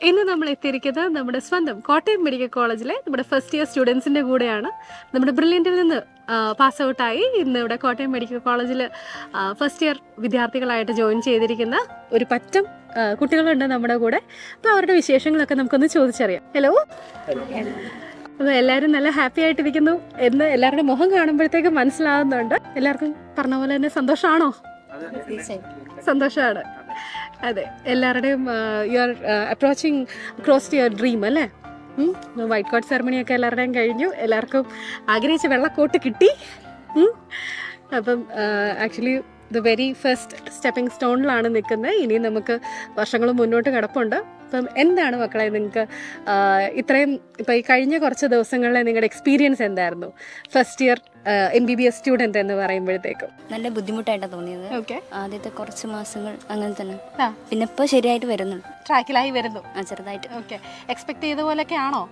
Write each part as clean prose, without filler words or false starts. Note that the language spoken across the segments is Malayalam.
ഇന്ന് നമ്മൾ എത്തിയിരിക്കുന്നത് നമ്മുടെ സ്വന്തം കോട്ടയം മെഡിക്കൽ കോളേജിലെ നമ്മുടെ ഫസ്റ്റ് ഇയർ സ്റ്റുഡൻസിൻ്റെ കൂടെയാണ്. നമ്മുടെ ബ്രില്യൻറ്റിൽ നിന്ന് പാസ് ഔട്ടായി ഇന്ന് ഇവിടെ കോട്ടയം മെഡിക്കൽ കോളേജിൽ ഫസ്റ്റ് ഇയർ വിദ്യാർത്ഥികളായിട്ട് ജോയിൻ ചെയ്തിരിക്കുന്ന ഒരു പറ്റം കുട്ടികളുണ്ട് നമ്മുടെ കൂടെ. അപ്പോൾ അവരുടെ വിശേഷങ്ങളൊക്കെ നമുക്കൊന്ന് ചോദിച്ചറിയാം. ഹലോ, അപ്പോൾ എല്ലാവരും നല്ല ഹാപ്പി ആയിട്ടിരിക്കുന്നു എന്ന് എല്ലാവരുടെ മുഖം കാണുമ്പോഴത്തേക്ക് മനസ്സിലാവുന്നുണ്ട്. എല്ലാവർക്കും പറഞ്ഞ പോലെ തന്നെ സന്തോഷമാണോ? സന്തോഷമാണ്. അതെ, എല്ലാവരുടെയും you are approaching cross to your dream അല്ലേ? വൈറ്റ് കോട്ട് സെറമണിയൊക്കെ എല്ലാവരുടെയും കഴിഞ്ഞു. എല്ലാവർക്കും ആഗ്രഹിച്ച വെള്ളക്കോട്ട് കിട്ടി. അപ്പം actually the very first stepping സ്റ്റോണിലാണ് നിൽക്കുന്നത്. ഇനി നമുക്ക് വർഷങ്ങൾ മുന്നോട്ട് കിടപ്പുണ്ട്. അപ്പം എന്താണ് മക്കളെ നിങ്ങൾക്ക് ഇത്രയും ഇപ്പം ഈ കഴിഞ്ഞ കുറച്ച് ദിവസങ്ങളിലെ നിങ്ങളുടെ എക്സ്പീരിയൻസ് എന്തായിരുന്നു? ഫസ്റ്റ് ഇയർ MBBS സ്റ്റുഡൻറ്റ് എന്ന് പറയുമ്പോഴത്തേക്കും നല്ല ബുദ്ധിമുട്ടായിട്ടാണ് തോന്നിയത്. ഓക്കെ, ആദ്യത്തെ കുറച്ച് മാസങ്ങൾ അങ്ങനെ തന്നെ, പിന്നെ ഇപ്പോൾ ശരിയായിട്ട് വരുന്നുണ്ട്, ട്രാക്കിലായി വരുന്നു ചെറുതായിട്ട്. ഓക്കെ, എക്സ്പെക്ട് ചെയ്ത പോലെയൊക്കെ ആണോ?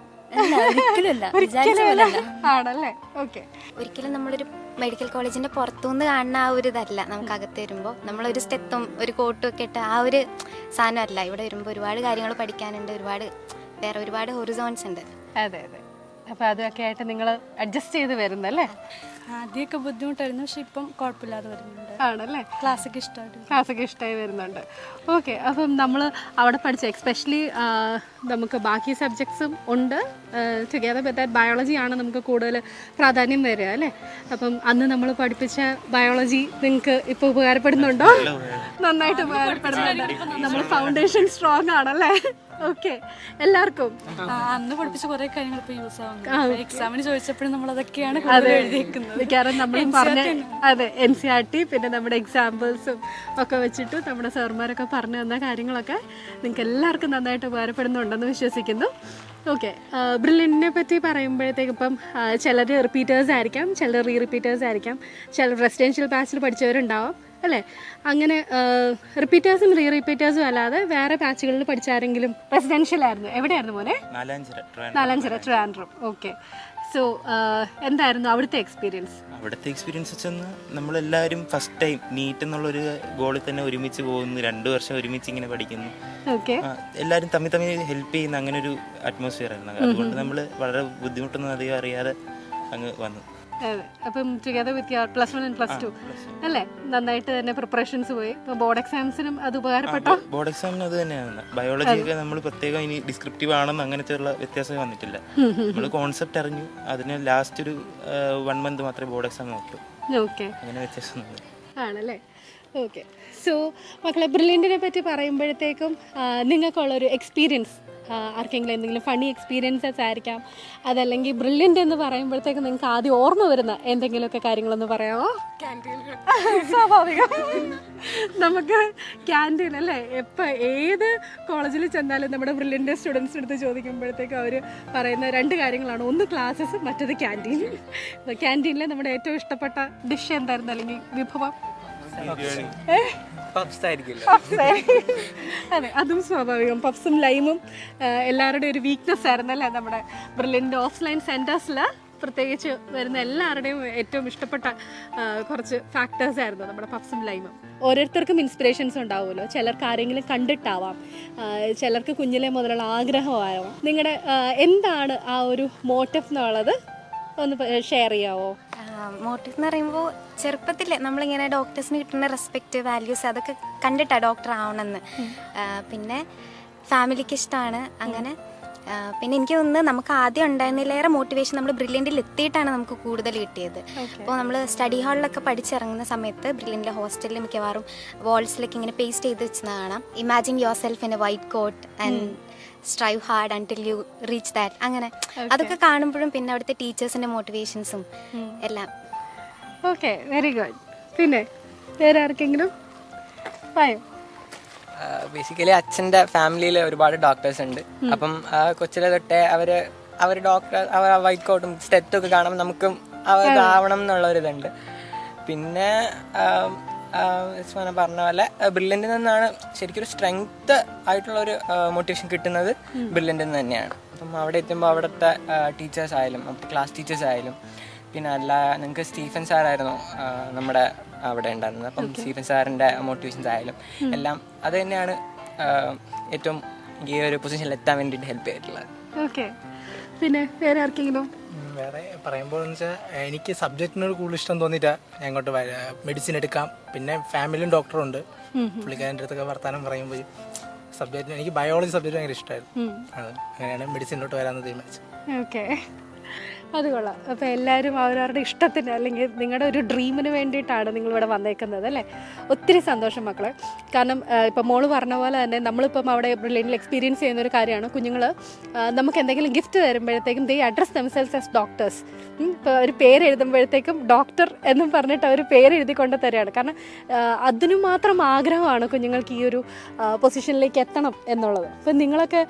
ആണല്ലേ? ഓക്കെ. ഒരിക്കലും നമ്മളൊരു മെഡിക്കൽ കോളേജിന്റെ പുറത്തുനിന്ന് കാണുന്ന ആ ഒരു ഇതല്ല നമുക്ക് അകത്ത് വരുമ്പോൾ. നമ്മളൊരു സ്റ്റെത്തും ഒരു കോട്ടും ഒക്കെ ഇട്ട് ആ ഒരു സാധനമല്ല. ഇവിടെ വരുമ്പോൾ ഒരുപാട് കാര്യങ്ങൾ പഠിക്കാനുണ്ട്, ഒരുപാട് ഹൊറിസോൺസ് ഉണ്ട്. അതെ അതെ. അപ്പോൾ അതൊക്കെ ആയിട്ട് നിങ്ങൾ അഡ്ജസ്റ്റ് ചെയ്ത് വരുന്നല്ലേ? ആദ്യമൊക്കെ ബുദ്ധിമുട്ടായിരുന്നു, പക്ഷെ ഇപ്പം കുഴപ്പമില്ലാതെ വരുന്നുണ്ട്. ആണല്ലേ? ക്ലാസ്സൊക്കെ ഇഷ്ടമായി വരുന്നുണ്ട്. ഓക്കെ. അപ്പം നമ്മൾ അവിടെ പഠിച്ച എക്സ്പെഷ്യലി നമുക്ക് ബാക്കി സബ്ജക്ട്സും ഉണ്ട്. ടുഗെദർ വിത്ത് ദാറ്റ് ബയോളജി ആണ് നമുക്ക് കൂടുതൽ പ്രാധാന്യം വരിക അല്ലേ? അപ്പം അന്ന് നമ്മൾ പഠിപ്പിച്ച ബയോളജി നിങ്ങൾക്ക് ഇപ്പോൾ ഉപകാരപ്പെടുന്നുണ്ടോ? നന്നായിട്ട് ഉപകാരപ്പെടുന്നുണ്ട്. നമ്മൾ ഫൗണ്ടേഷൻ സ്ട്രോങ് ആണല്ലേ? ഓക്കെ. എല്ലാവർക്കും അന്ന് പഠിപ്പിച്ച കുറെ കാര്യങ്ങൾ ഇപ്പൊ യൂസ് ആവുന്നു. എക്സാമിന് ചോദിച്ചപ്പോഴും നമ്മൾ അതൊക്കെയാണ് എഴുതിയിരിക്കുന്നത്. കാരണം നമ്മൾ പറഞ്ഞ അതെ NCERT പിന്നെ നമ്മുടെ എക്സാമ്പിൾസും ഒക്കെ വെച്ചിട്ട് നമ്മുടെ സാർമാരൊക്കെ പറഞ്ഞു തന്ന കാര്യങ്ങളൊക്കെ നിങ്ങൾക്ക് എല്ലാവർക്കും നന്നായിട്ട് ഉപകാരപ്പെടുന്നുണ്ടെന്ന് വിശ്വസിക്കുന്നു. ഓക്കെ. ബ്രില്യൻറ്റിനെ പറ്റി പറയുമ്പോഴത്തേക്ക് ഇപ്പം ചിലർ റിപ്പീറ്റേഴ്സ് ആയിരിക്കാം, ചിലർ റിപ്പീറ്റേഴ്സ് ആയിരിക്കാം, ചിലർ റെസിഡൻഷ്യൽ ബാച്ചിൽ പഠിച്ചവരുണ്ടാവാം അല്ലേ? അങ്ങനെ റിപ്പീറ്റേഴ്സും റിപ്പീറ്റേഴ്സും അല്ലാതെ വേറെ ബാച്ചുകളിൽ പഠിച്ചാരെങ്കിലും റെസിഡൻഷ്യൽ ആയിരുന്നു? എവിടെയായിരുന്നു മോനെ? നാലാഞ്ചിറ, ട്രിവാൻഡ്രം. ഓക്കെ. സോ എന്തായിരുന്നു അവിടുത്തെ എക്സ്പീരിയൻസ്? അവിടുത്തെ എക്സ്പീരിയൻസ് വെച്ചെന്ന് നമ്മളെല്ലാവരും ഫസ്റ്റ് ടൈം നീറ്റ് എന്നുള്ളൊരു ഗോളിൽ തന്നെ ഒരുമിച്ച് പോകുന്നു, 2 വർഷം ഒരുമിച്ച് ഇങ്ങനെ പഠിക്കുന്നു. ഓക്കെ. എല്ലാവരും തമ്മിൽ ഹെൽപ്പ് ചെയ്യുന്ന അങ്ങനെ ഒരു അറ്റ്മോസ്ഫിയർ ആയിരുന്നു. അതുകൊണ്ട് നമ്മൾ വളരെ ബുദ്ധിമുട്ടൊന്നും അധികം അറിയാതെ അങ്ങ് വന്നു. അതെ. അപ്പം ടുഗദർ വിത്ത് യുവർ +1 and +2 അല്ലേ? നന്നായിട്ട് തന്നെ പ്രിപ്പറേഷൻസ് പോയി. ഇപ്പം ബോർഡ് എക്സാംസിനും അത് ഉപകാരപ്പെട്ടോ? ബോർഡ് എക്സാമിന് അത് തന്നെയാണ്. ബയോളജി ഒക്കെ നമ്മൾ പ്രത്യേകം ഇനി ഡിസ്ക്രിപ്റ്റീവ് ആണെന്ന് അങ്ങനത്തെ ഉള്ള വ്യത്യാസം വന്നിട്ടില്ല. നമ്മൾ കോൺസെപ്റ്റ് അറിഞ്ഞു, അതിന് ലാസ്റ്റ് ഒരു 1 month മാത്രമേ ബോർഡ് എക്സാം നോക്കൂ. ഓക്കെ, അങ്ങനെ വ്യത്യാസം ആണല്ലേ? ഓക്കെ. സോ മക്കളെ, ബ്രില്യൻറ്റിനെ പറ്റി പറയുമ്പോഴത്തേക്കും നിങ്ങൾക്കുള്ളൊരു എക്സ്പീരിയൻസ്, ആർക്കെങ്കിലും എന്തെങ്കിലും ഫണ്ണി എക്സ്പീരിയൻസസ് ആയിരിക്കാം, അതല്ലെങ്കിൽ ബ്രില്യൻ്റ് എന്ന് പറയുമ്പോഴത്തേക്ക് നിങ്ങൾക്ക് ആദ്യം ഓർമ്മ വരുന്ന എന്തെങ്കിലുമൊക്കെ കാര്യങ്ങളൊന്ന് പറയാമോ? സ്വാഭാവികം. നമുക്ക് ക്യാൻറ്റീൻ അല്ലേ? എപ്പോൾ ഏത് കോളേജിൽ ചെന്നാലും നമ്മുടെ ബ്രില്യൻ്റ് സ്റ്റുഡൻസിൻ്റെ അടുത്ത് ചോദിക്കുമ്പോഴത്തേക്കും അവർ പറയുന്ന 2 കാര്യങ്ങളാണ്. ഒന്ന് ക്ലാസ്സസ്, മറ്റത് ക്യാൻറ്റീൻ. ക്യാൻറ്റീനിലെ നമ്മുടെ ഏറ്റവും ഇഷ്ടപ്പെട്ട ഡിഷ് എന്തായിരുന്നു, അല്ലെങ്കിൽ വിഭവം? അതെ, അതും സ്വാഭാവികം. പഫ്സും ലൈമും എല്ലാവരുടെയും ഒരു വീക്ക്നെസ് ആയിരുന്നല്ലേ? നമ്മുടെ ബ്രില്യൻ്റ് ഓഫ്ലൈൻ സെൻറ്റേഴ്സിൽ പ്രത്യേകിച്ച് വരുന്ന എല്ലാവരുടെയും ഏറ്റവും ഇഷ്ടപ്പെട്ട കുറച്ച് ഫാക്ടേഴ്സ് ആയിരുന്നു നമ്മുടെ പഫ്സും ലൈമും. ഓരോരുത്തർക്കും ഇൻസ്പിറേഷൻസ് ഉണ്ടാവുമല്ലോ. ചിലർക്ക് ആരെങ്കിലും കണ്ടിട്ടാവാം, ചിലർക്ക് കുഞ്ഞിലെ മുതലുള്ള ആഗ്രഹമാവാം. നിങ്ങളുടെ എന്താണ് ആ ഒരു മോട്ടീവ് എന്നുള്ളത് ഒന്ന് ഷെയർ ചെയ്യാവോ? മോട്ടീവ് എന്ന് പറയുമ്പോൾ ചെറുപ്പത്തിൽ നമ്മളിങ്ങനെ ഡോക്ടേഴ്സിന് കിട്ടുന്ന റെസ്പെക്റ്റ്, വാല്യൂസ് അതൊക്കെ കണ്ടിട്ടാണ് ഡോക്ടർ ആവണമെന്ന്. പിന്നെ ഫാമിലിക്ക് ഇഷ്ടമാണ് അങ്ങനെ. പിന്നെ എനിക്ക് തോന്നുന്നത് നമുക്ക് ആദ്യം ഉണ്ടായിരുന്നില്ലേറെ മോട്ടിവേഷൻ നമ്മൾ ബ്രില്യൻറ്റിൽ എത്തിയിട്ടാണ് നമുക്ക് കൂടുതൽ കിട്ടിയത്. അപ്പോൾ നമ്മൾ സ്റ്റഡി ഹാളിലൊക്കെ പഠിച്ചിറങ്ങുന്ന സമയത്ത് ബ്രില്യൻറ്റിലെ ഹോസ്റ്റലിൽ മിക്കവാറും വാൾസിലൊക്കെ ഇങ്ങനെ പേസ്റ്റ് ചെയ്ത് വെച്ചത് കാണാം. Imagine yourself in a white coat and strive hard until you reach that. അങ്ങനെ അതൊക്കെ കാണുമ്പോഴും പിന്നെ അവിടുത്തെ ടീച്ചേഴ്സിൻ്റെ മോട്ടിവേഷൻസും എല്ലാം. Okay, very good. പിന്നെ വേറെ ആർക്കെങ്കിലും പറയോ? ബേസിക്കലി അച്ഛൻ്റെ ഫാമിലിയിൽ ഒരുപാട് ഡോക്ടേഴ്സ് ഉണ്ട്. അപ്പം കൊച്ചിലെ തൊട്ടേ അവർ ഡോക്ടർ വൈറ്റ് കോട്ടും സ്റ്റെറ്റും ഒക്കെ കാണുമ്പോൾ നമുക്കും അവരാവണം എന്നുള്ളൊരിതുണ്ട്. പിന്നെ പറഞ്ഞ പോലെ ബ്രില്യൻറ്റിൽ നിന്നാണ് ശരിക്കും ഒരു സ്ട്രെങ്ത് ആയിട്ടുള്ളൊരു മോട്ടിവേഷൻ കിട്ടുന്നത്. ബ്രില്യൻറ്റിൽ നിന്ന് തന്നെയാണ്. അപ്പം അവിടെ എത്തുമ്പോൾ അവിടുത്തെ ടീച്ചേഴ്സ് ആയാലും അവിടുത്തെ ക്ലാസ് ടീച്ചേഴ്സ് ആയാലും പിന്നെ അല്ല നിങ്ങൾക്ക് സ്റ്റീഫൻ സാറായിരുന്നു നമ്മുടെ അവിടെ ഉണ്ടായിരുന്നത്. അപ്പം സ്റ്റീഫൻ സാറിൻ്റെ മോട്ടിവേഷൻസ് ആയാലും എല്ലാം അത് തന്നെയാണ് ഏറ്റവും എനിക്ക് ഈ ഒരു പൊസിഷനിൽ എത്താൻ വേണ്ടിയിട്ട് ഹെൽപ്പ് ചെയ്തിട്ടുള്ളത്. ഓക്കെ, പിന്നെ വേറെ ആർക്കെങ്കിലും? വേറെ പറയുമ്പോൾ എന്ന് വെച്ചാൽ എനിക്ക് സബ്ജക്റ്റിനോട് കൂടുതൽ ഇഷ്ടം തോന്നിയിട്ടാ ഞാൻ ഇങ്ങോട്ട് മെഡിസിൻ എടുക്കാം. പിന്നെ ഫാമിലിയും ഡോക്ടറും ഉണ്ട്, പുള്ളിക്കാരൻ്റെ അടുത്തൊക്കെ വർത്താനം പറയുമ്പോൾ സബ്ജക്റ്റിന് എനിക്ക് ബയോളജി സബ്ജക്റ്റ് ഭയങ്കര ഇഷ്ടമായിരുന്നു. അത് അങ്ങനെയാണ് മെഡിസിനിലോട്ട് വരാമെന്ന് തീരുമാനിച്ചത്. ഓക്കെ, അത് കൊള്ളാം. അപ്പോൾ എല്ലാവരും അവരവരുടെ ഇഷ്ടത്തിന് അല്ലെങ്കിൽ നിങ്ങളുടെ ഒരു ഡ്രീമിന് വേണ്ടിയിട്ടാണ് നിങ്ങളിവിടെ വന്നേക്കുന്നത് അല്ലേ? ഒത്തിരി സന്തോഷം മക്കളെ. കാരണം ഇപ്പം മോള് പറഞ്ഞ പോലെ തന്നെ നമ്മളിപ്പം അവിടെ ബ്രില്യൻറ്റിൽ എക്സ്പീരിയൻസ് ചെയ്യുന്ന ഒരു കാര്യമാണ്, കുഞ്ഞുങ്ങൾ നമുക്ക് എന്തെങ്കിലും ഗിഫ്റ്റ് തരുമ്പോഴത്തേക്കും ദേ അഡ്രസ് ദംസെൽസ് ആസ് ഡോക്ടേഴ്സ്. ഇപ്പോൾ ഒരു പേര് എഴുതുമ്പോഴത്തേക്കും ഡോക്ടർ എന്നും പറഞ്ഞിട്ട് അവർ പേര് എഴുതി കൊണ്ട് തരികയാണ്. കാരണം അതിനു മാത്രം ആഗ്രഹമാണ് കുഞ്ഞുങ്ങൾക്ക് ഈ ഒരു പൊസിഷനിലേക്ക് എത്തണം എന്നുള്ളത്. അപ്പം നിങ്ങളൊക്കെ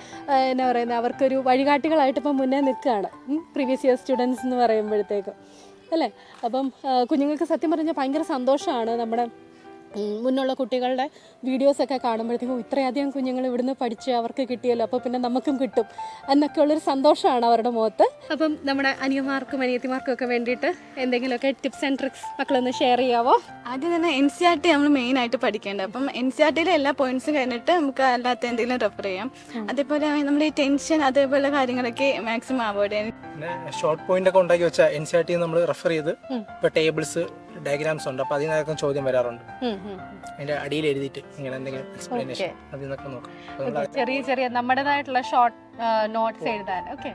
എന്നാ പറയുന്നത്, അവർക്കൊരു വഴികാട്ടികളായിട്ട് ഇപ്പം മുന്നേ നിൽക്കുകയാണ്, പ്രീവിയസ് ഇയർ സ്റ്റുഡൻസ് എന്ന് പറയുമ്പോഴത്തേക്കും അല്ലേ? അപ്പം കുഞ്ഞുങ്ങൾക്ക് സത്യം പറഞ്ഞാൽ ഭയങ്കര സന്തോഷമാണ് നമ്മുടെ മുന്നുള്ള കുട്ടികളുടെ വീഡിയോസൊക്കെ കാണുമ്പോഴത്തേക്കും ഇത്രയധികം കുഞ്ഞുങ്ങൾ ഇവിടുന്ന് പഠിച്ച് അവർക്ക് കിട്ടിയല്ലോ, അപ്പോൾ പിന്നെ നമുക്കും കിട്ടും എന്നൊക്കെ ഉള്ളൊരു സന്തോഷമാണ് അവരുടെ മുഖത്ത്. അപ്പം നമ്മുടെ അനിയന്മാർക്കും അനിയത്തിമാർക്കും ഒക്കെ വേണ്ടിയിട്ട് എന്തെങ്കിലുമൊക്കെ ടിപ്സ് ആൻഡ് ട്രിക്സ് മക്കളൊന്ന് ഷെയർ ചെയ്യാവോ? ആദ്യം തന്നെ NCERT നമ്മൾ മെയിനായിട്ട് പഠിക്കേണ്ടത്. അപ്പം NCERTയിലെ എല്ലാ പോയിന്റ്സും കഴിഞ്ഞിട്ട് നമുക്ക് അല്ലാത്ത എന്തെങ്കിലും റെഫർ ചെയ്യാം. അതേപോലെ നമ്മൾ ഈ ടെൻഷൻ അതേപോലെ കാര്യങ്ങളൊക്കെ മാക്സിമം അവോയ്ഡ് ചെയ്യാൻ. പിന്നെ ഷോർട്ട് പോയിന്റ് ഒക്കെ ഉണ്ടാക്കി വെച്ചാൽ NCERT നമ്മൾ റെഫർ ചെയ്ത് ഇപ്പോൾ ടേബിൾസ് ഡയഗ്രാംസ് ഉണ്ട്, അപ്പോൾ അതിൽ നിന്നൊക്കെ ചോദ്യം വരാറുണ്ട്. അതിന്റെ അടിയിൽ എഴുതിയിട്ട് ഇങ്ങനെ എന്തെങ്കിലും എക്സ്പ്ലനേഷൻ അതിൽ നിന്നൊക്കെ നോക്കാം. ചെറിയ ചെറിയ നമ്മുടേതായിട്ടുള്ള ഷോർട്ട് നോട്ട്സ് എഴുതാൻ. Okay,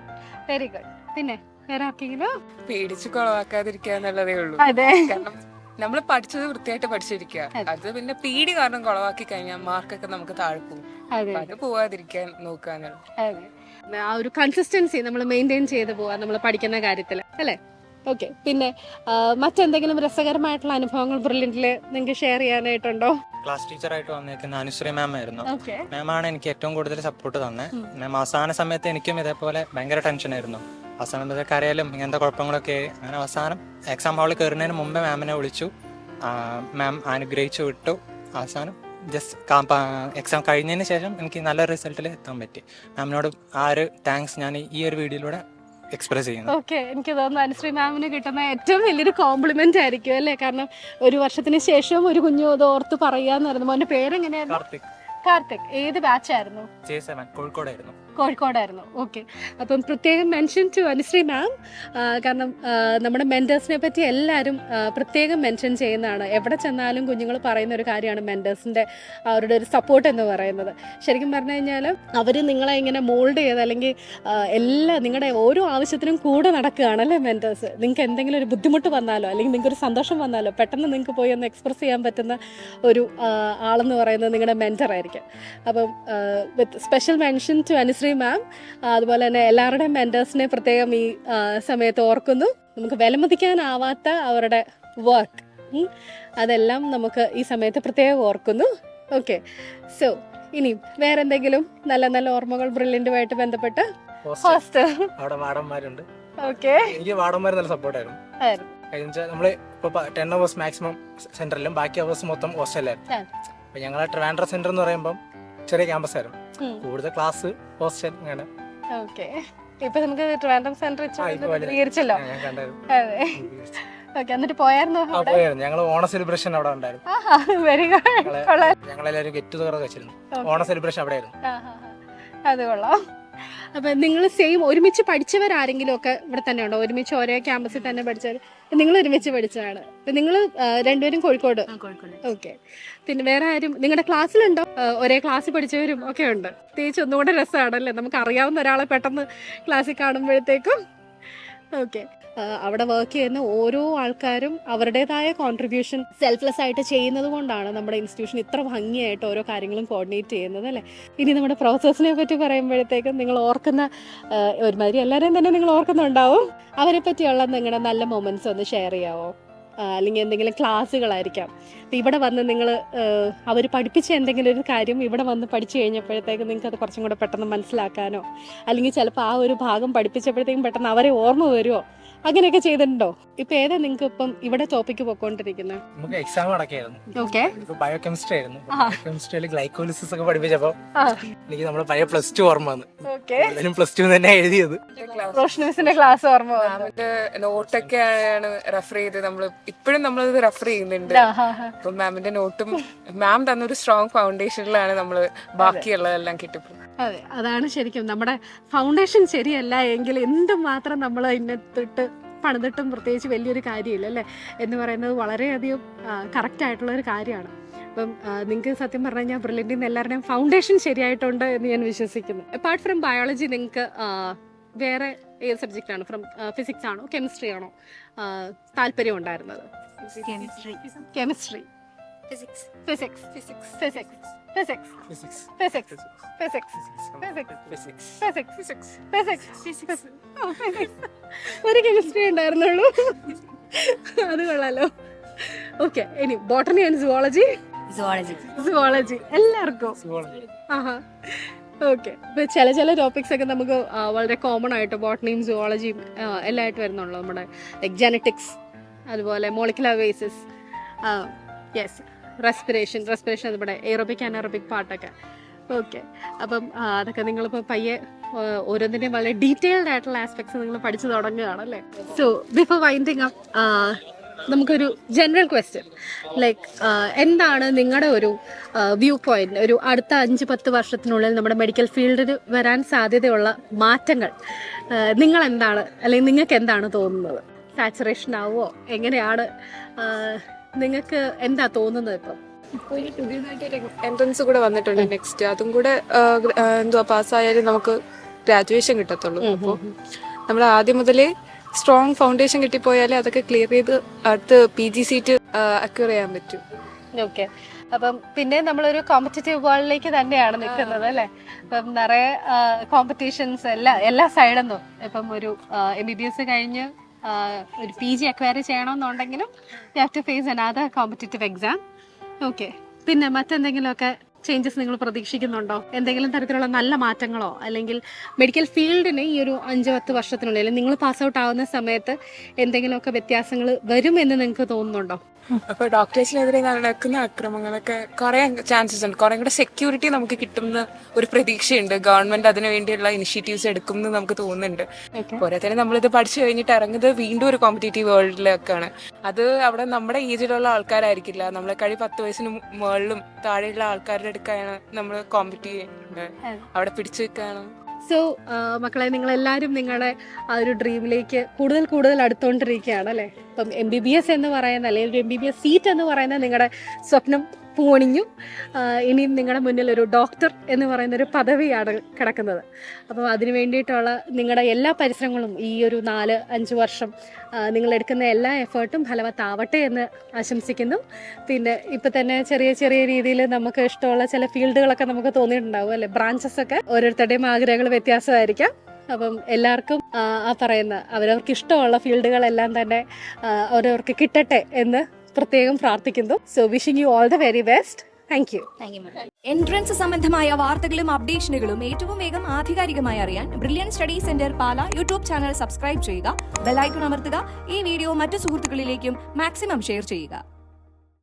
very good. പിന്നെ വേറെ ആർക്കെങ്കിലും? പേടിച്ച് കുളവാക്കാതിരിക്കുക എന്നുള്ളതേ ഉള്ളൂ. അതെ, കാരണം നമ്മൾ പഠിച്ചത് വൃത്തിയായിട്ട് പഠിച്ചിരിക്കുക. അത് പിന്നെ പേടി കാരണം കുളവാക്കി കഴിഞ്ഞാൽ മാർക്കൊക്കെ നമുക്ക് താഴെ പോകും. അത് പോവാതിരിക്കാൻ നോക്കുക എന്നുള്ളത്. അതെ, ആ ഒരു കൺസിസ്റ്റൻസി നമ്മൾ മെയിൻറ്റെയിൻ ചെയ്ത് പോവാം നമ്മൾ പഠിക്കുന്ന കാര്യത്തിൽ അല്ലേ? ഓക്കെ, പിന്നെ മറ്റെന്തെങ്കിലും രസകരമായിട്ടുള്ള അനുഭവങ്ങൾ ബ്രില്യൻറ്റിൽ നിങ്ങൾക്ക് ഷെയർ ചെയ്യാനായിട്ടുണ്ടോ? ക്ലാസ് ടീച്ചറായിട്ട് വന്നേക്കുന്ന അനുശ്രീ മാം ആയിരുന്നു. മാമാണ് എനിക്ക് ഏറ്റവും കൂടുതൽ സപ്പോർട്ട് തന്നെ. മാം അവസാന സമയത്ത് എനിക്കും ഇതേപോലെ ഭയങ്കര ടെൻഷനായിരുന്നു. അവസാനം കരയിലും ഇങ്ങനത്തെ കുഴപ്പങ്ങളൊക്കെ. അങ്ങനെ അവസാനം എക്സാം ഹാളിൽ കയറുന്നതിന് മുമ്പ് മാമിനെ വിളിച്ചു, മാം അനുഗ്രഹിച്ചു വിട്ടു. അവസാനം ജസ്റ്റ് എക്സാം കഴിഞ്ഞതിന് ശേഷം എനിക്ക് നല്ല റിസൾട്ടിൽ എത്താൻ പറ്റി. മാമിനോട് ആ ഒരു താങ്ക്സ് ഞാൻ ഈ ഒരു വീഡിയോയിലൂടെ എക്സ്പ്രസ് ചെയ്യുന്നു. ഓക്കെ, എനിക്ക് തോന്നുന്നു അനുശ്രീ മാമിന് കിട്ടുന്ന ഏറ്റവും വലിയൊരു കോംപ്ലിമെന്റ് ആയിരിക്കും അല്ലേ? കാരണം ഒരു വർഷത്തിന് ശേഷം ഒരു കുഞ്ഞു ഇത് ഓർത്ത് പറയാന്ന് പറയുന്നത്. മോന്റെ പേരെങ്ങനെയായിരുന്നു? കാർത്തിക്. ഏത് ബാച്ചായിരുന്നു? കോഴിക്കോടായിരുന്നു. കോഴിക്കോടായിരുന്നു. ഓക്കെ, അപ്പം പ്രത്യേകം മെൻഷൻ ടു അനുശ്രീ മാം. കാരണം നമ്മുടെ മെൻറ്റേഴ്സിനെ പറ്റി എല്ലാവരും പ്രത്യേകം മെൻഷൻ ചെയ്യുന്നതാണ്. എവിടെ ചെന്നാലും കുഞ്ഞുങ്ങൾ പറയുന്ന ഒരു കാര്യമാണ് മെൻറ്റേഴ്സിൻ്റെ അവരുടെ ഒരു സപ്പോർട്ട് എന്ന് പറയുന്നത്. ശരിക്കും പറഞ്ഞു കഴിഞ്ഞാൽ അവർ നിങ്ങളെ ഇങ്ങനെ മോൾഡ് ചെയ്ത് അല്ലെങ്കിൽ നിങ്ങളുടെ ഓരോ ആവശ്യത്തിനും കൂടെ നടക്കുകയാണല്ലേ മെൻറ്റേഴ്സ്. നിങ്ങൾക്ക് എന്തെങ്കിലും ഒരു ബുദ്ധിമുട്ട് വന്നാലോ അല്ലെങ്കിൽ നിങ്ങൾക്കൊരു സന്തോഷം വന്നാലോ പെട്ടെന്ന് നിങ്ങൾക്ക് പോയി ഒന്ന് എക്സ്പ്രസ് ചെയ്യാൻ പറ്റുന്ന ഒരു ആളെന്ന് പറയുന്നത് നിങ്ങളുടെ മെൻറ്റർ ആയിരിക്കും. അപ്പം with special mention to Anushree ma'am. അതുപോലെ തന്നെ എല്ലാവരുടെയും മെൻറ്റേഴ്സിനെ പ്രത്യേകം ഈ സമയത്ത് ഓർക്കുന്നു. നമുക്ക് വിലമതിക്കാനാവാത്ത അവരുടെ വർക്ക് അതെല്ലാം നമുക്ക് ഈ സമയത്ത് പ്രത്യേകം ഓർക്കുന്നു. ഓക്കെ, സോ ഇനി വേറെ എന്തെങ്കിലും നല്ല നല്ല ഓർമ്മകൾ ബ്രില്യൻറ്റുമായിട്ട് ബന്ധപ്പെട്ട്? ഹോസ്റ്റൽ അവിടെ വാർഡന്മാരുണ്ട്. ഓക്കെ, എനിക്ക് വാർഡന്മാർ നല്ല സപ്പോർട്ടായിരുന്നു. നമ്മള് ഇപ്പൊ 10 hours മാക്സിമം സെന്ററിലും ബാക്കി അവേഴ്സ് മൊത്തം ഹോസ്റ്റലായിരുന്നു. അപ്പൊ ഞങ്ങളെ ട്രിവാൻഡ്രം സെന്റർ എന്ന് പറയുമ്പോൾ ചെറിയ ക്യാമ്പസ് ആയിരുന്നു, കൂടുതൽ ക്ലാസ് ഹോസ്റ്റൽ അങ്ങനെ. ഓക്കെ, ഇപ്പൊ നമുക്ക് ട്രിവാൻഡ്രം സെന്റർ വിശദീകരിച്ചല്ലോ. അതെ, ഓക്കെ. എന്നിട്ട് പോയായിരുന്നു? ഞങ്ങൾ ഓണ സെലിബ്രേഷൻ അവിടെ ഉണ്ടായിരുന്നു. Very good. ഞങ്ങളെല്ലാവരും ഗെറ്റ് ടുഗദർ വെച്ചിരുന്നു. ഓണ സെലിബ്രേഷൻ അവിടെ ആയിരുന്നു. അത് കൊള്ളാം. അപ്പൊ നിങ്ങൾ സെയിം ഒരുമിച്ച് പഠിച്ചവരാരെങ്കിലും ഒക്കെ ഇവിടെ തന്നെ ഉണ്ടോ? ഒരുമിച്ച് ഒരേ ക്യാമ്പസിൽ തന്നെ പഠിച്ചവർ? നിങ്ങൾ ഒരുമിച്ച് പഠിച്ചതാണ്. നിങ്ങൾ രണ്ടുപേരും കോഴിക്കോട്? ഓക്കെ. പിന്നെ വേറെ ആരും നിങ്ങളുടെ ക്ലാസ്സിലുണ്ടോ? ഒരേ ക്ലാസ്സിൽ പഠിച്ചവരും ഒക്കെ ഉണ്ട്. പ്രത്യേകിച്ച് ഒന്നുകൂടെ രസമാണല്ലേ നമുക്ക് അറിയാവുന്ന ഒരാളെ പെട്ടെന്ന് ക്ലാസ്സിൽ കാണുമ്പോഴത്തേക്കും. ഓക്കെ, അവിടെ വർക്ക് ചെയ്യുന്ന ഓരോ ആൾക്കാരും അവരുടേതായ കോൺട്രിബ്യൂഷൻ സെൽഫ്ലെസ് ആയിട്ട് ചെയ്യുന്നത് കൊണ്ടാണ് നമ്മുടെ ഇൻസ്റ്റിറ്റ്യൂഷൻ ഇത്ര ഭംഗിയായിട്ട് ഓരോ കാര്യങ്ങളും കോർഡിനേറ്റ് ചെയ്യുന്നത് അല്ലേ? ഇനി നമ്മുടെ പ്രൊഫസേഴ്സിനെ പറ്റി പറയുമ്പോഴത്തേക്കും നിങ്ങൾ ഓർക്കുന്ന ഒരുമാതിരി എല്ലാവരെയും തന്നെ നിങ്ങൾ ഓർക്കുന്നുണ്ടാവും. അവരെ പറ്റിയുള്ള നിങ്ങളുടെ നല്ല മൊമെന്റ്സ് ഒന്ന് ഷെയർ ചെയ്യാവോ? അല്ലെങ്കിൽ എന്തെങ്കിലും ക്ലാസ്സുകളായിരിക്കാം. അപ്പം ഇവിടെ വന്ന് നിങ്ങൾ അവർ പഠിപ്പിച്ച എന്തെങ്കിലും ഒരു കാര്യം ഇവിടെ വന്ന് പഠിച്ചു കഴിഞ്ഞപ്പോഴത്തേക്കും നിങ്ങൾക്ക് അത് കുറച്ചും കൂടെ പെട്ടെന്ന് മനസ്സിലാക്കാനോ അല്ലെങ്കിൽ ചിലപ്പോൾ ആ ഒരു ഭാഗം പഠിപ്പിച്ചപ്പോഴത്തേക്കും പെട്ടെന്ന് അവരെ ഓർമ്മ വരുമോ? അങ്ങനെയൊക്കെ ചെയ്തിട്ടുണ്ടോ? ഇപ്പൊ ഏതാ നിങ്ങൾക്ക് ഇപ്പം ഇവിടെ ടോപ്പിക്ക് പോയിക്കൊണ്ടിരിക്കുന്നത്? നമുക്ക് എക്സാം നടക്കായിരുന്നു. ഓക്കെ, ബയോകെമിസ്ട്രി ആയിരുന്നു. ബയോകെമിസ്ട്രിയിൽ ഗ്ലൈക്കോലിസിസ് ഒക്കെ പഠിപ്പിച്ചപ്പോ എനിക്ക് നമ്മുടെ പഴയ +2 ഓർമ്മ വന്നു. +2 തന്നെ എഴുതിയത്. റോഷനിസിന്റെ ക്ലാസ് ഓർമ്മ. മാമിന്റെ നോട്ടൊക്കെയാണ് റെഫർ ചെയ്ത് ഇപ്പോഴും നമ്മളത് റെഫർ ചെയ്യുന്നുണ്ട്. അപ്പൊ മാമിന്റെ നോട്ടും മാം തന്നൊരു സ്ട്രോങ് ഫൗണ്ടേഷനിലാണ് നമ്മള് ബാക്കിയുള്ളതെല്ലാം കിട്ടിപ്പോകുന്നത്. അതെ, അതാണ് ശരിക്കും നമ്മുടെ ഫൗണ്ടേഷൻ ശരിയല്ല എങ്കിൽ എന്തുമാത്രം നമ്മൾ അതിനകത്തിട്ട് പണിതിട്ടും പ്രത്യേകിച്ച് വലിയൊരു കാര്യമില്ല അല്ലേ എന്ന് പറയുന്നത് വളരെയധികം കറക്റ്റായിട്ടുള്ള ഒരു കാര്യമാണ്. അപ്പം നിങ്ങൾക്ക് സത്യം പറഞ്ഞു കഴിഞ്ഞാൽ ബ്രില്യൻ്റിൽ നിന്ന് എല്ലാവരുടെയും ഫൗണ്ടേഷൻ ശരിയായിട്ടുണ്ട് എന്ന് ഞാൻ വിശ്വസിക്കുന്നു. അപ്പാർട്ട് ഫ്രം ബയോളജി നിങ്ങൾക്ക് വേറെ ഏത് സബ്ജക്റ്റാണ്? ഫ്രം ഫിസിക്സ് ആണോ കെമിസ്ട്രി ആണോ താല്പര്യം ഉണ്ടായിരുന്നത്? Chemistry, physics, physics, physics, physics, physics, physics physics, physics, physics, physics. ഒരു കെമിസ്ട്രി ഉണ്ടായിരുന്നുള്ളൂ. അത് കൊള്ളാലോ. ഓക്കെ, ഇനി ബോട്ടണി ആൻഡ് സുവോളജി. സുവോളജി എല്ലാവർക്കും. ആഹാ, ഓക്കെ. ഇപ്പൊ ചില ടോപ്പിക്സ് ഒക്കെ നമുക്ക് വളരെ കോമൺ ആയിട്ട് ബോട്ടണിയും സുവോളജിയും എല്ലാമായിട്ട് വരുന്നുള്ളൂ. നമ്മുടെ ലൈക് ജെനറ്റിക്സ്, അതുപോലെ മോളിക്കുലർ ബേസിസ്, യെസ്, റെസ്പിറേഷൻ നമ്മുടെ എയറോബിക് അനറോബിക് പാർട്ടൊക്കെ. ഓക്കെ, അപ്പം അതൊക്കെ നിങ്ങളിപ്പോൾ പയ്യെ ഓരോന്നിൻ്റെയും വളരെ ഡീറ്റെയിൽഡ് ആയിട്ടുള്ള ആസ്പെക്ട്സ് നിങ്ങൾ പഠിച്ചു തുടങ്ങുകയാണ് അല്ലേ? സോ ബിഫോർ വൈൻഡിങ് അപ്പ്, നമുക്കൊരു ജനറൽ ക്വസ്റ്റ്യൻ, ലൈക്ക് എന്താണ് നിങ്ങളുടെ ഒരു വ്യൂ പോയിന്റ്, ഒരു അടുത്ത 5-10 വർഷത്തിനുള്ളിൽ നമ്മുടെ മെഡിക്കൽ ഫീൽഡിൽ വരാൻ സാധ്യതയുള്ള മാറ്റങ്ങൾ നിങ്ങൾ എന്താണ്, അല്ലെങ്കിൽ നിങ്ങൾക്ക് എന്താണ് തോന്നുന്നത്? സാച്ചുറേഷൻ ആവുമോ? എങ്ങനെയാണ് നിങ്ങൾക്ക് എന്താ തോന്നുന്നത്? ഇപ്പം ഇപ്പോൾ ഈ പുതിയതായിട്ട് എൻട്രൻസ് കൂടെ വന്നിട്ടുണ്ട് നെക്സ്റ്റ്, അതും കൂടെ പാസ്സായാലും നമുക്ക് ഗ്രാജുവേഷൻ കിട്ടത്തുള്ളൂ. അപ്പോൾ നമ്മൾ ആദ്യം മുതലേ സ്ട്രോങ് ഫൗണ്ടേഷൻ കിട്ടിപ്പോയാലേ അതൊക്കെ ക്ലിയർ ചെയ്ത് അടുത്ത് PG സീറ്റ് അക്യൂർ ചെയ്യാൻ പറ്റും. ഓക്കെ, അപ്പം പിന്നെ നമ്മളൊരു കോമ്പറ്റേറ്റീവ് വേൾഡിലേക്ക് തന്നെയാണ് നിൽക്കുന്നത് അല്ലേ? ഇപ്പം നിറയെ കോമ്പറ്റീഷൻസ് എല്ലാ സൈഡിൽ നിന്നും. ഇപ്പം ഒരു MBBS കഴിഞ്ഞ് ഒരു PG അക്വയർ ചെയ്യണമെന്നുണ്ടെങ്കിലും you have to face another competitive exam. Okay, പിന്നെ മറ്റെന്തെങ്കിലുമൊക്കെ ചേഞ്ചസ് നിങ്ങൾ പ്രതീക്ഷിക്കുന്നുണ്ടോ? എന്തെങ്കിലും തരത്തിലുള്ള നല്ല മാറ്റങ്ങളോ, അല്ലെങ്കിൽ മെഡിക്കൽ ഫീൽഡിന് ഈ ഒരു 5-10 വർഷത്തിനുള്ളിൽ നിങ്ങൾ പാസ് ഔട്ട് ആവുന്ന സമയത്ത് എന്തെങ്കിലുമൊക്കെ വ്യത്യാസങ്ങൾ വരുമെന്ന് നിങ്ങൾക്ക് തോന്നുന്നുണ്ടോ? അപ്പോൾ ഡോക്ടേഴ്സിനെതിരെ നടക്കുന്ന അക്രമങ്ങളൊക്കെ കുറേ ചാൻസസ് ഉണ്ട്. കുറേ കൂടെ സെക്യൂരിറ്റി നമുക്ക് കിട്ടുന്ന ഒരു പ്രതീക്ഷയുണ്ട്. ഗവൺമെന്റ് അതിനു വേണ്ടിയുള്ള ഇനിഷ്യേറ്റീവ്സ് എടുക്കുമെന്ന് നമുക്ക് തോന്നുന്നുണ്ട്. പോരാത്തതിന് നമ്മളിത് പഠിച്ചു കഴിഞ്ഞിട്ട് ഇറങ്ങുന്നത് വീണ്ടും ഒരു കോമ്പറ്റേറ്റീവ് വേൾഡിലേക്കാണ്. അത് അവിടെ നമ്മുടെ ഏജിലുള്ള ആൾക്കാരായിരിക്കില്ല, നമ്മളെക്കാളും 10 വയസ്സിന് മുകളിലും താഴെയുള്ള ആൾക്കാരുടെ അടുക്കാണ് നമ്മൾ കോമ്പറ്റ് ചെയ്യുന്നത്. അവിടെ പിടിച്ചു വെക്കാണ്. സോ മക്കളെ, നിങ്ങളെല്ലാവരും നിങ്ങളുടെ ആ ഒരു ഡ്രീമിലേക്ക് കൂടുതൽ അടുത്തോണ്ടിരിക്കുകയാണ് അല്ലേ? ഇപ്പം MBBS എന്ന് പറയുന്ന, അല്ലെങ്കിൽ MBBS സീറ്റ് എന്ന് പറയുന്ന നിങ്ങളുടെ സ്വപ്നം പൂണിഞ്ഞു. ഇനിയും നിങ്ങളുടെ മുന്നിൽ ഒരു ഡോക്ടർ എന്ന് പറയുന്ന ഒരു പദവിയാണ് കിടക്കുന്നത്. അപ്പോൾ അതിന് വേണ്ടിയിട്ടുള്ള നിങ്ങളുടെ എല്ലാ പരിശ്രമങ്ങളും ഈ ഒരു 4-5 വർഷം നിങ്ങളെടുക്കുന്ന എല്ലാ എഫേർട്ടും ഫലവത്താവട്ടെ എന്ന് ആശംസിക്കുന്നു. പിന്നെ ഇപ്പം തന്നെ ചെറിയ രീതിയിൽ നമുക്ക് ഇഷ്ടമുള്ള ചില ഫീൽഡുകളൊക്കെ നമുക്ക് തോന്നിയിട്ടുണ്ടാവും അല്ലേ? ബ്രാഞ്ചസ് ഒക്കെ ഓരോരുത്തരുടെയും ആഗ്രഹങ്ങൾ വ്യത്യാസമായിരിക്കാം. അപ്പം എല്ലാവർക്കും ആ പറയുന്ന അവരവർക്ക് ഇഷ്ടമുള്ള ഫീൽഡുകളെല്ലാം തന്നെ അവരവർക്ക് കിട്ടട്ടെ എന്ന് പ്രത്യേകം പ്രാർത്ഥിക്കുന്നു. So wishing you all the very best. Thank you. Entrance സംബന്ധമായ വാർത്തകളും അപ്ഡേഷനുകളും ഏറ്റവും വേഗം ആധികാരികമായി അറിയാൻ ബ്രില്യൻ സ്റ്റഡി സെന്റർ പാല യൂട്യൂബ് ചാനൽ സബ്സ്ക്രൈബ് ചെയ്യുക, ബെൽ ഐക്കൺ അമർത്തുക, ഈ വീഡിയോ മറ്റു സുഹൃത്തുക്കളിലേക്കും മാക്സിമം ഷെയർ ചെയ്യുക.